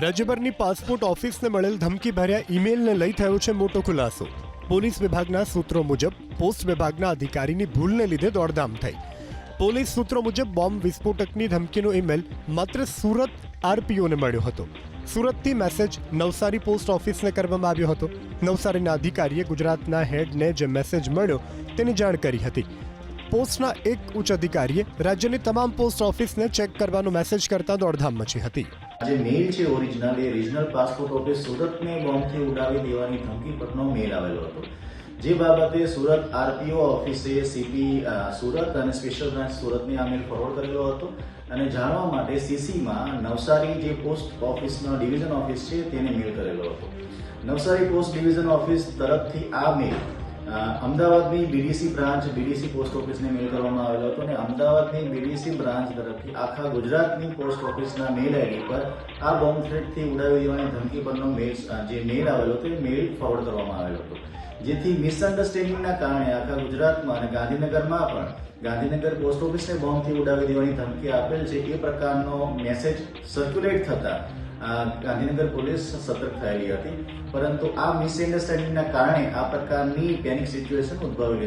રાજ્યભરની passport ઓફિસને મળેલ ધમકીભર્યા ઈમેલને લઈ થયો છે મોટો ખુલાસો। પોલીસ વિભાગના સૂત્રો મુજબ પોસ્ટ વિભાગના અધિકારીની ભૂલને લીધે દોડધામ થઈ। પોલીસ સૂત્રો મુજબ બોમ્બ વિસ્ફોટકની ધમકીનો ઈમેલ માત્ર સુરત આરપીઓને મળ્યો હતો। સુરતથી મેસેજ નવસારી પોસ્ટ ઓફિસને કરવામાં આવ્યો હતો। નવસારીના અધિકારીએ ગુજરાતના હેડને જે મેસેજ મળ્યો તેની જાણ કરી હતી। પોસ્ટના એક ઉચ્ચ અધિકારીએ રાજ્યની તમામ પોસ્ટ ઓફિસને ચેક કરવાનો મેસેજ કરતા દોડધામ મચી હતી। જે મેલ છે ઓરિજિનલ એ રિજનલ પાસપોર્ટ ઓફિસ સુરતને બોમ્બથી ઉડાવી દેવાની ધમકી પરનો મેલ આવેલો હતો। જે બાબતે સુરત આરપીઓ ઓફિસે સીપી સુરત અને સ્પેશિયલ બ્રાન્ચ સુરતને આ મેલ ફોરવર્ડ કરેલો હતો અને જાણવા માટે સીસીમાં નવસારી જે પોસ્ટ ઓફિસનો ડિવિઝન ઓફિસ છે તેને મેલ કરેલો હતો। નવસારી પોસ્ટ ડિવિઝન ઓફિસ તરફથી આ મેલ અમદાવાદની બીડીસી બ્રાન્ચ બીડીસી પોસ્ટ ઓફિસને મેલ કરવામાં આવેલો હતો અને અમદાવાદની બીડીસી બ્રાન્ચ તરફથી આખા ગુજરાતની પોસ્ટ ઓફિસના મેલ આઈડી પર આ બોમ્બ થ્રેટથી ઉડાવી દેવાની ધમકી પરનો જે મેલ આવેલો હતો એ મેલ ફોરવર્ડ કરવામાં આવેલો હતો। જેથી મિસઅન્ડરસ્ટેન્ડિંગના કારણે આખા ગુજરાતમાં અને ગાંધીનગરમાં પણ ગાંધીનગર પોસ્ટ ઓફિસને બોમ્બથી ઉડાવી દેવાની ધમકી આપેલ છે એ પ્રકારનો મેસેજ સર્ક્યુલેટ થતા ગાંધીનગર પોલીસ સતર્ક થયેલી હતી, પરંતુ આ મિસઅન્ડરસ્ટેન્ડિંગના કારણે આ પ્રકારની પેનિક સિચ્યુએશન ઉદ્ભવેલી।